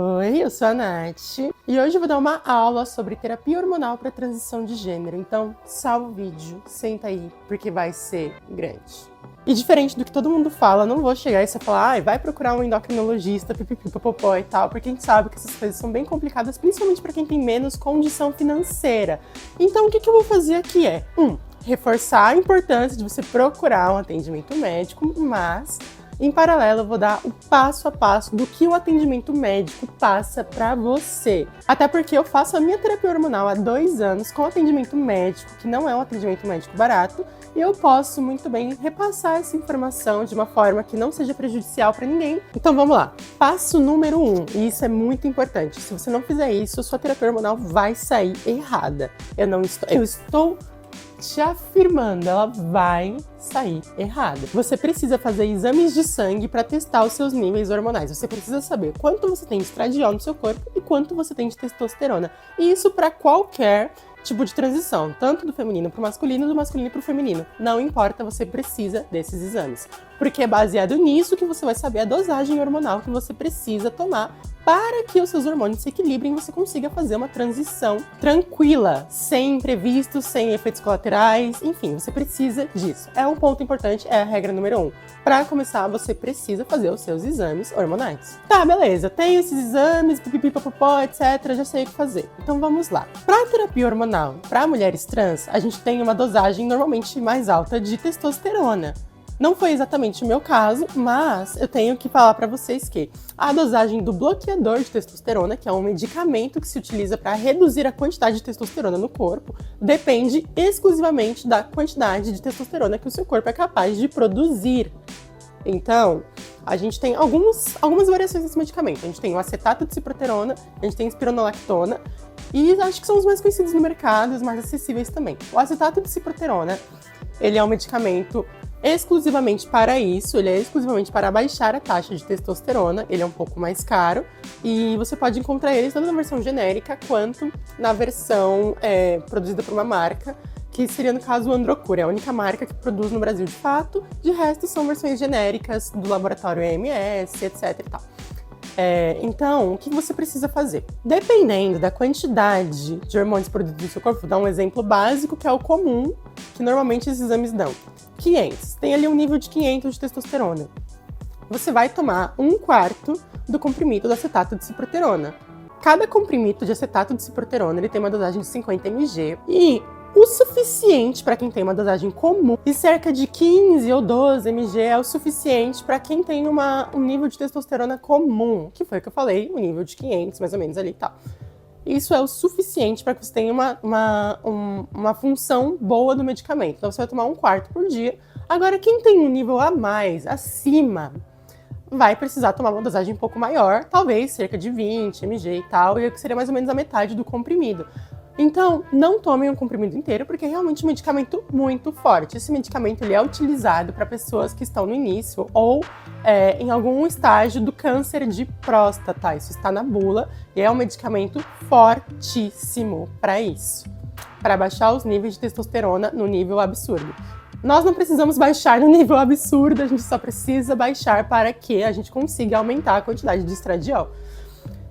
Oi, eu sou a Nath e hoje eu vou dar uma aula sobre terapia hormonal para transição de gênero. Então, salva o vídeo, senta aí, porque vai ser grande. E diferente do que todo mundo fala, não vou chegar e você falar, vai procurar um endocrinologista, pipipipopopó e tal, porque a gente sabe que essas coisas são bem complicadas, principalmente para quem tem menos condição financeira. Então, o que eu vou fazer aqui é, reforçar a importância de você procurar um atendimento médico, mas em paralelo, eu vou dar o passo a passo do que o atendimento médico passa pra você. Até porque eu faço a minha terapia hormonal há 2 anos com atendimento médico, que não é um atendimento médico barato, e eu posso muito bem repassar essa informação de uma forma que não seja prejudicial pra ninguém. Então vamos lá. Passo número 1, e isso é muito importante. Se você não fizer isso, sua terapia hormonal vai sair errada. Eu estou te afirmando, ela vai sair errada. Você precisa fazer exames de sangue para testar os seus níveis hormonais. Você precisa saber quanto você tem de estradiol no seu corpo e quanto você tem de testosterona. E isso para qualquer tipo de transição, tanto do feminino para o masculino, do masculino para o feminino. Não importa, você precisa desses exames. Porque é baseado nisso que você vai saber a dosagem hormonal que você precisa tomar para que os seus hormônios se equilibrem e você consiga fazer uma transição tranquila, sem imprevistos, sem efeitos colaterais, enfim, você precisa disso. É um ponto importante, é a regra número 1. Para começar, você precisa fazer os seus exames hormonais. Tá, beleza, tenho esses exames, pipipipopopó, etc, já sei o que fazer. Então vamos lá. Para terapia hormonal, para mulheres trans, a gente tem uma dosagem normalmente mais alta de testosterona. Não foi exatamente o meu caso, mas eu tenho que falar para vocês que a dosagem do bloqueador de testosterona, que é um medicamento que se utiliza para reduzir a quantidade de testosterona no corpo, depende exclusivamente da quantidade de testosterona que o seu corpo é capaz de produzir. Então, a gente tem algumas variações desse medicamento. A gente tem o acetato de ciproterona, a gente tem a espironolactona, e acho que são os mais conhecidos no mercado, os mais acessíveis também. O acetato de ciproterona, ele é um medicamento exclusivamente para isso, ele é exclusivamente para baixar a taxa de testosterona, ele é um pouco mais caro e você pode encontrar ele tanto na versão genérica quanto na versão produzida por uma marca, que seria no caso o Androcur, é a única marca que produz no Brasil de fato, de resto são versões genéricas do laboratório EMS, etc e tal. Então, o que você precisa fazer? Dependendo da quantidade de hormônios produzidos no seu corpo, vou dar um exemplo básico que é o comum, que normalmente esses exames dão. 500. Tem ali um nível de 500 de testosterona. Você vai tomar 1/4 do comprimido do acetato de ciproterona. Cada comprimido de acetato de ciproterona ele tem uma dosagem de 50 mg e o suficiente para quem tem uma dosagem comum e cerca de 15 ou 12 mg é o suficiente para quem tem um nível de testosterona comum, que foi o que eu falei, um nível de 500 mais ou menos ali e tal. Isso é o suficiente para que você tenha uma função boa do medicamento. Então você vai tomar 1/4 por dia. Agora, quem tem um nível a mais, acima, vai precisar tomar uma dosagem um pouco maior, talvez cerca de 20 mg e tal, e que seria mais ou menos a metade do comprimido. Então, não tomem um comprimido inteiro, porque é realmente um medicamento muito forte. Esse medicamento ele é utilizado para pessoas que estão no início ou em algum estágio do câncer de próstata. Isso está na bula e é um medicamento fortíssimo para isso, para baixar os níveis de testosterona no nível absurdo. Nós não precisamos baixar no nível absurdo, a gente só precisa baixar para que a gente consiga aumentar a quantidade de estradiol.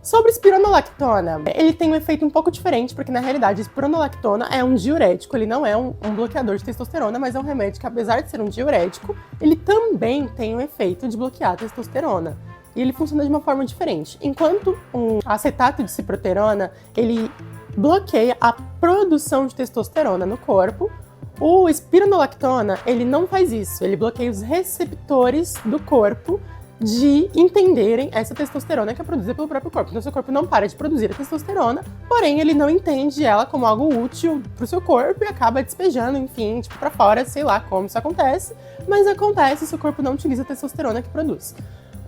Sobre espironolactona, ele tem um efeito um pouco diferente, porque na realidade a espironolactona é um diurético, ele não é um bloqueador de testosterona, mas é um remédio que, apesar de ser um diurético, ele também tem o efeito de bloquear a testosterona. E ele funciona de uma forma diferente. Enquanto o acetato de ciproterona, ele bloqueia a produção de testosterona no corpo, o espironolactona, ele não faz isso, ele bloqueia os receptores do corpo de entenderem essa testosterona que é produzida pelo próprio corpo. Então, seu corpo não para de produzir a testosterona, porém, ele não entende ela como algo útil pro seu corpo e acaba despejando, enfim, pra fora, sei lá como isso acontece, mas acontece e seu corpo não utiliza a testosterona que produz.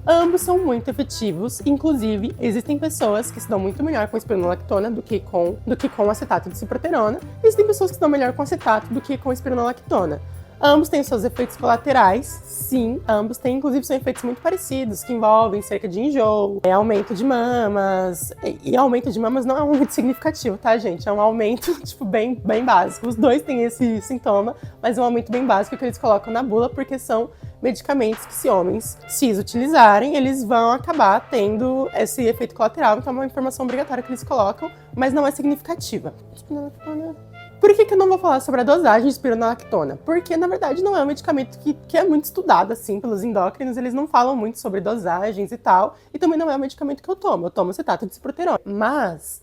Ambos são muito efetivos, inclusive existem pessoas que se dão muito melhor com espironolactona do que com acetato de ciproterona, e existem pessoas que se dão melhor com acetato do que com espironolactona. Ambos têm seus efeitos colaterais, sim, ambos têm, inclusive são efeitos muito parecidos, que envolvem cerca de enjoo, aumento de mamas, e aumento de mamas não é um muito significativo, tá, gente? É um aumento, tipo, bem básico. Os dois têm esse sintoma, mas é um aumento bem básico que eles colocam na bula, porque são medicamentos que, se homens cis utilizarem, eles vão acabar tendo esse efeito colateral, então é uma informação obrigatória que eles colocam, mas não é significativa. Por que eu não vou falar sobre a dosagem de espironolactona? Porque, na verdade, não é um medicamento que é muito estudado, assim, pelos endócrinos, eles não falam muito sobre dosagens e tal, e também não é um medicamento que eu tomo acetato de ciproterona. Mas,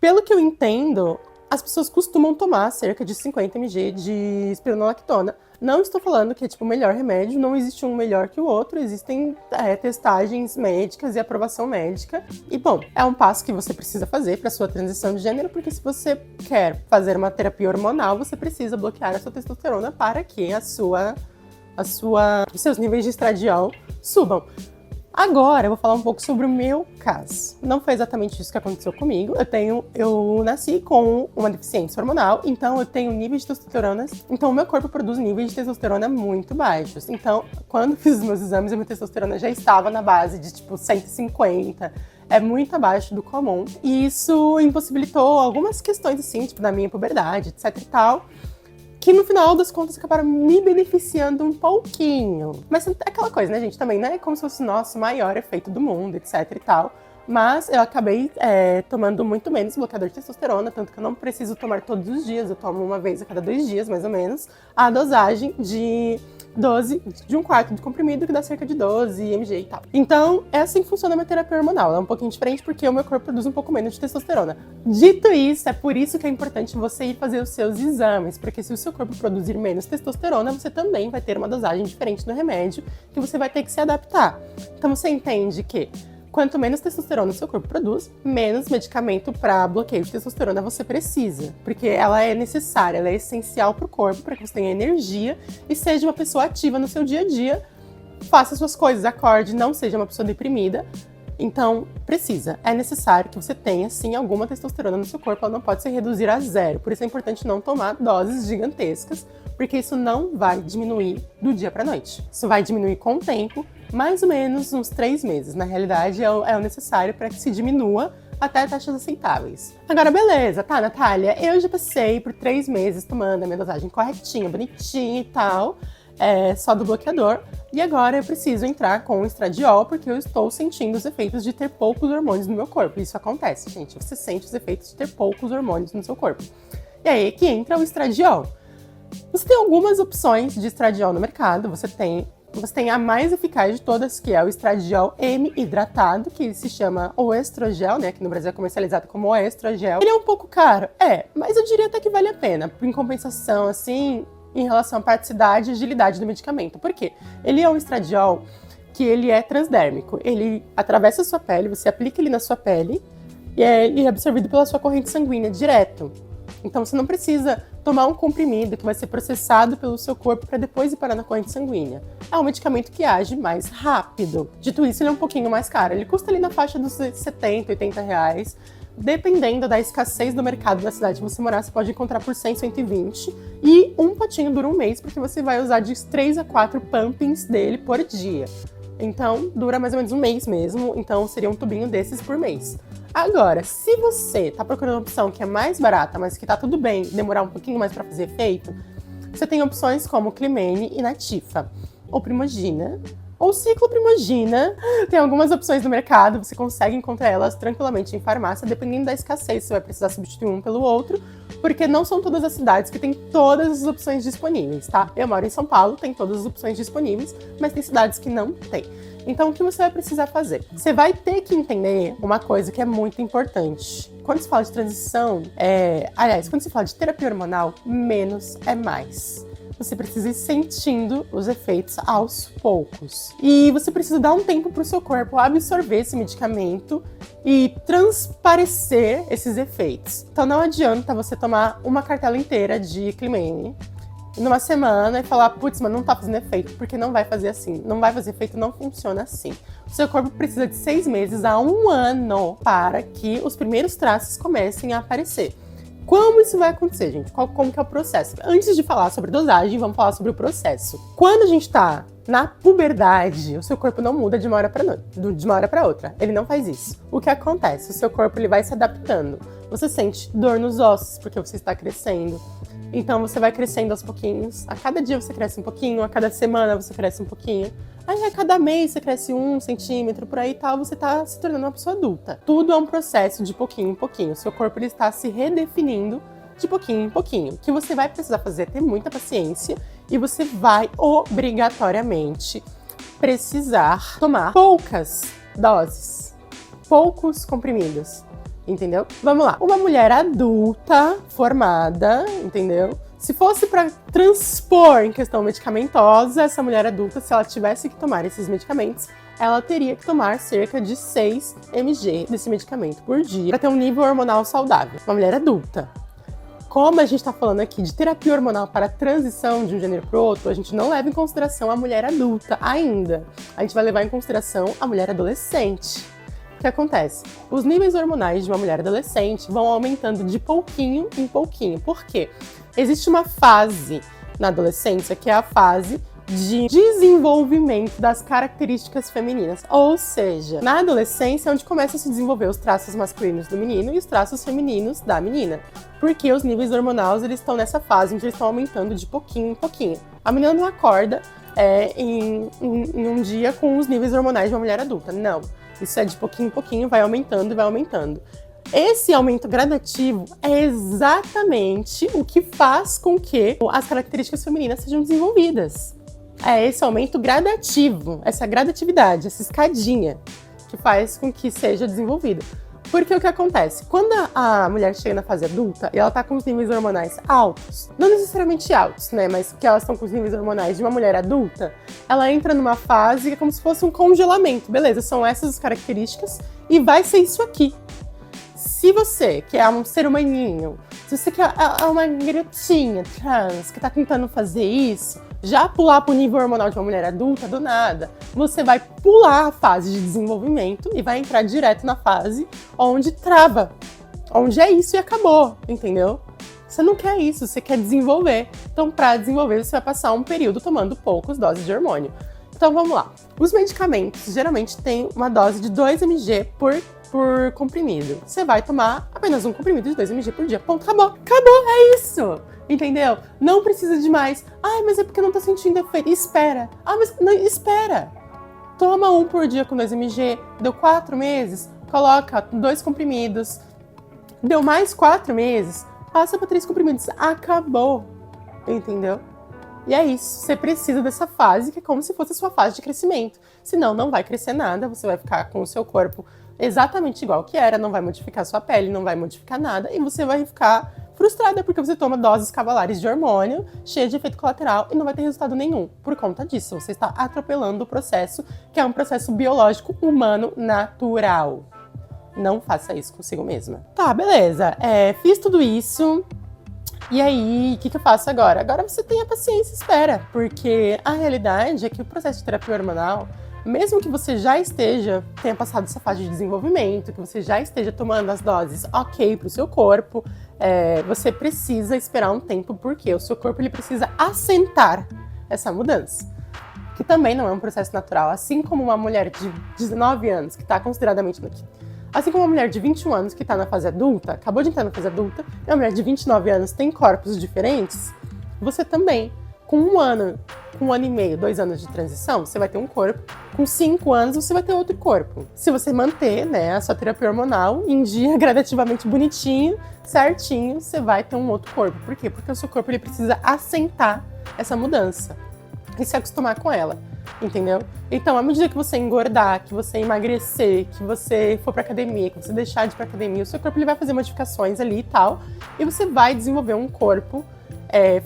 pelo que eu entendo, as pessoas costumam tomar cerca de 50 mg de espironolactona. Não estou falando que é tipo o melhor remédio, não existe um melhor que o outro, existem testagens médicas e aprovação médica. E bom, é um passo que você precisa fazer para sua transição de gênero, porque se você quer fazer uma terapia hormonal, você precisa bloquear a sua testosterona para que os seus níveis de estradiol subam. Agora eu vou falar um pouco sobre o meu caso. Não foi exatamente isso que aconteceu comigo. Eu nasci com uma deficiência hormonal, então eu tenho níveis de testosterona. Então o meu corpo produz níveis de testosterona muito baixos. Então, quando fiz os meus exames, a minha testosterona já estava na base de tipo 150. É muito abaixo do comum. E isso impossibilitou algumas questões assim, tipo da minha puberdade, etc e tal, que no final das contas acabaram me beneficiando um pouquinho. Mas é aquela coisa, né, gente? Também não é como se fosse o nosso maior efeito do mundo, etc e tal. Mas eu acabei tomando muito menos bloqueador de testosterona, tanto que eu não preciso tomar todos os dias, eu tomo uma vez a cada 2 dias, mais ou menos, a dosagem de 1/4 de comprimido, que dá cerca de 12 mg e tal. Então, é assim que funciona a minha terapia hormonal. Ela é um pouquinho diferente porque o meu corpo produz um pouco menos de testosterona. Dito isso, é por isso que é importante você ir fazer os seus exames, porque se o seu corpo produzir menos testosterona, você também vai ter uma dosagem diferente do remédio, que você vai ter que se adaptar. Então, você entende que quanto menos testosterona o seu corpo produz, menos medicamento para bloqueio de testosterona você precisa. Porque ela é necessária, ela é essencial para o corpo, para que você tenha energia e seja uma pessoa ativa no seu dia a dia. Faça suas coisas, acorde, não seja uma pessoa deprimida. Então, é necessário que você tenha, sim, alguma testosterona no seu corpo, ela não pode se reduzir a 0. Por isso é importante não tomar doses gigantescas, porque isso não vai diminuir do dia para noite. Isso vai diminuir com o tempo, mais ou menos uns 3 meses. Na realidade, é o necessário para que se diminua até taxas aceitáveis. Agora, beleza, tá, Natália? Eu já passei por 3 meses tomando a minha dosagem corretinha, bonitinha e tal, só do bloqueador. E agora eu preciso entrar com o estradiol, porque eu estou sentindo os efeitos de ter poucos hormônios no meu corpo. Isso acontece, gente. Você sente os efeitos de ter poucos hormônios no seu corpo. E aí que entra o estradiol. Você tem algumas opções de estradiol no mercado. Você tem a mais eficaz de todas, que é o estradiol hidratado, que se chama Oestrogel, né? Que no Brasil é comercializado como Oestrogel. Ele é um pouco caro, mas eu diria até que vale a pena. Em compensação, assim, em relação à praticidade e agilidade do medicamento. Por quê? Ele é um estradiol que ele é transdérmico. Ele atravessa a sua pele, você aplica ele na sua pele e ele é absorvido pela sua corrente sanguínea direto. Então você não precisa tomar um comprimido que vai ser processado pelo seu corpo para depois ir parar na corrente sanguínea. É um medicamento que age mais rápido. Dito isso, ele é um pouquinho mais caro. Ele custa ali na faixa dos 70, 80 reais. Dependendo da escassez do mercado da cidade que você morar, você pode encontrar por 100, 120. E um potinho dura um mês, porque você vai usar de 3 a 4 pumpings dele por dia. Então, dura mais ou menos um mês mesmo. Então, seria um tubinho desses por mês. Agora, se você tá procurando uma opção que é mais barata, mas que tá tudo bem, demorar um pouquinho mais para fazer efeito, você tem opções como Climene e Natifa, ou Primogina, ou Cicloprimogina. Tem algumas opções no mercado, você consegue encontrar elas tranquilamente em farmácia, dependendo da escassez, você vai precisar substituir um pelo outro, porque não são todas as cidades que têm todas as opções disponíveis, tá? Eu moro em São Paulo, tem todas as opções disponíveis, mas tem cidades que não tem. Então, o que você vai precisar fazer? Você vai ter que entender uma coisa que é muito importante. Quando se fala de transição, quando se fala de terapia hormonal, menos é mais. Você precisa ir sentindo os efeitos aos poucos. E você precisa dar um tempo para o seu corpo absorver esse medicamento e transparecer esses efeitos. Então não adianta você tomar uma cartela inteira de Climene numa semana e falar, putz, mas não tá fazendo efeito, porque não vai fazer assim. Não vai fazer efeito, não funciona assim. O seu corpo precisa de 6 meses a 1 ano para que os primeiros traços comecem a aparecer. Como isso vai acontecer, gente? Como que é o processo? Antes de falar sobre dosagem, vamos falar sobre o processo. Quando a gente tá na puberdade, o seu corpo não muda de uma hora para outra. Ele não faz isso. O que acontece? O seu corpo ele vai se adaptando. Você sente dor nos ossos, porque você está crescendo. Então você vai crescendo aos pouquinhos. A cada dia você cresce um pouquinho, a cada semana você cresce um pouquinho. Aí a cada mês você cresce 1 centímetro, por aí e tal, você tá se tornando uma pessoa adulta. Tudo é um processo de pouquinho em pouquinho. O seu corpo ele está se redefinindo de pouquinho em pouquinho. O que você vai precisar fazer é ter muita paciência e você vai obrigatoriamente precisar tomar poucas doses, poucos comprimidos. Entendeu? Vamos lá. Uma mulher adulta, formada, entendeu? Se fosse para transpor em questão medicamentosa, essa mulher adulta, se ela tivesse que tomar esses medicamentos, ela teria que tomar cerca de 6 mg desse medicamento por dia para ter um nível hormonal saudável. Uma mulher adulta. Como a gente está falando aqui de terapia hormonal para transição de um gênero para o outro, a gente não leva em consideração a mulher adulta ainda. A gente vai levar em consideração a mulher adolescente. O que acontece? Os níveis hormonais de uma mulher adolescente vão aumentando de pouquinho em pouquinho. Por quê? Existe uma fase na adolescência que é a fase de desenvolvimento das características femininas. Ou seja, na adolescência é onde começam a se desenvolver os traços masculinos do menino e os traços femininos da menina. Porque os níveis hormonais eles estão nessa fase onde eles estão aumentando de pouquinho em pouquinho. A menina não acorda em um dia com os níveis hormonais de uma mulher adulta. Não. Isso é de pouquinho em pouquinho, vai aumentando e vai aumentando. Esse aumento gradativo é exatamente o que faz com que as características femininas sejam desenvolvidas. É esse aumento gradativo, essa gradatividade, essa escadinha que faz com que seja desenvolvido. Porque o que acontece? Quando a mulher chega na fase adulta e ela tá com os níveis hormonais altos, não necessariamente altos, né? Mas que elas estão com os níveis hormonais de uma mulher adulta, ela entra numa fase que é como se fosse um congelamento. Beleza, são essas as características e vai ser isso aqui. Se você, que é um ser humaninho, se você que é uma garotinha trans que tá tentando fazer isso, já pular pro nível hormonal de uma mulher adulta, do nada, você vai pular a fase de desenvolvimento e vai entrar direto na fase onde trava, onde é isso e acabou, entendeu? Você não quer isso, você quer desenvolver. Então, para desenvolver, você vai passar um período tomando poucas doses de hormônio. Então, vamos lá. Os medicamentos, geralmente, têm uma dose de 2 mg por comprimido. Você vai tomar apenas um comprimido de 2 mg por dia. Ponto, acabou. Acabou, é isso. Entendeu? Não precisa de mais. Ai, mas é porque eu não tô sentindo efeito. Espera. Ah, mas não, espera. Toma um por dia com 2 mg. Deu 4 meses, coloca 2 comprimidos. Deu mais 4 meses, passa para 3 comprimidos. Acabou. Entendeu? E é isso. Você precisa dessa fase, que é como se fosse a sua fase de crescimento. Senão, não vai crescer nada. Você vai ficar com o seu corpo exatamente igual que era. Não vai modificar sua pele, não vai modificar nada. E você vai ficar frustrada porque você toma doses cavalares de hormônio, cheia de efeito colateral e não vai ter resultado nenhum. Por conta disso, você está atropelando o processo, que é um processo biológico humano natural. Não faça isso consigo mesma. Tá, beleza. Fiz tudo isso. E aí, o que eu faço agora? Agora você tenha paciência e espera. Porque a realidade é que o processo de terapia hormonal, mesmo que você já tenha passado essa fase de desenvolvimento, que você já esteja tomando as doses ok para o seu corpo, você precisa esperar um tempo, porque o seu corpo ele precisa assentar essa mudança. Que também não é um processo natural. Assim como uma mulher de 19 anos, que está consideradamente... Assim como uma mulher de 21 anos que está na fase adulta, acabou de entrar na fase adulta, e uma mulher de 29 anos tem corpos diferentes, você também, com um ano e meio, 2 anos de transição, você vai ter um corpo. Com 5 anos, você vai ter outro corpo. Se você manter, né, a sua terapia hormonal em dia, gradativamente bonitinho, certinho, você vai ter um outro corpo. Por quê? Porque o seu corpo ele precisa assentar essa mudança e se acostumar com ela. Entendeu? Então, à medida que você engordar, que você emagrecer, que você for pra academia, que você deixar de ir pra academia, o seu corpo ele vai fazer modificações ali e tal, e você vai desenvolver um corpo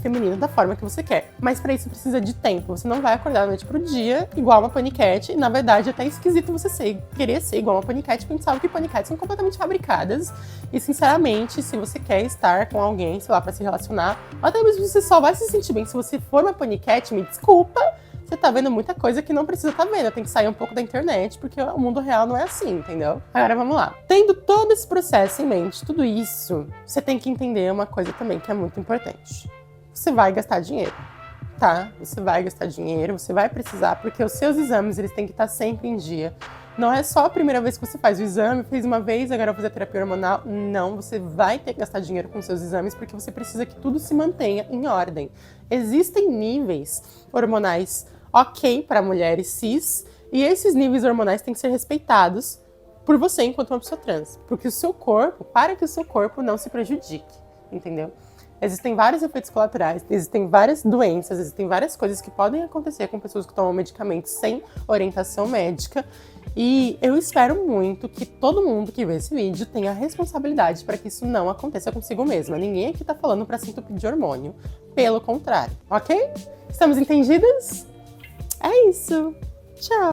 feminino da forma que você quer. Mas pra isso precisa de tempo. Você não vai acordar da noite pro dia igual uma paniquete, e na verdade é até esquisito você querer ser igual uma paniquete, porque a gente sabe que paniquetes são completamente fabricadas, e sinceramente, se você quer estar com alguém, sei lá, pra se relacionar, ou até mesmo você só vai se sentir bem se você for uma paniquete, me desculpa, você tá vendo muita coisa que não precisa tá vendo. Tem que sair um pouco da internet, porque o mundo real não é assim, entendeu? Agora vamos lá. Tendo todo esse processo em mente, tudo isso, você tem que entender uma coisa também que é muito importante. Você vai gastar dinheiro, tá? Você vai gastar dinheiro, você vai precisar, porque os seus exames, eles têm que estar sempre em dia. Não é só a primeira vez que você faz o exame, fez uma vez, agora eu vou fazer terapia hormonal. Não, você vai ter que gastar dinheiro com seus exames, porque você precisa que tudo se mantenha em ordem. Existem níveis hormonais ok para mulheres cis, e esses níveis hormonais têm que ser respeitados por você enquanto uma pessoa trans. Porque o seu corpo, para que o seu corpo não se prejudique, entendeu? Existem vários efeitos colaterais, existem várias doenças, existem várias coisas que podem acontecer com pessoas que tomam medicamentos sem orientação médica. E eu espero muito que todo mundo que vê esse vídeo tenha a responsabilidade para que isso não aconteça consigo mesma. Ninguém aqui tá falando para se entupir de hormônio. Pelo contrário, ok? Estamos entendidas? É isso. Tchau!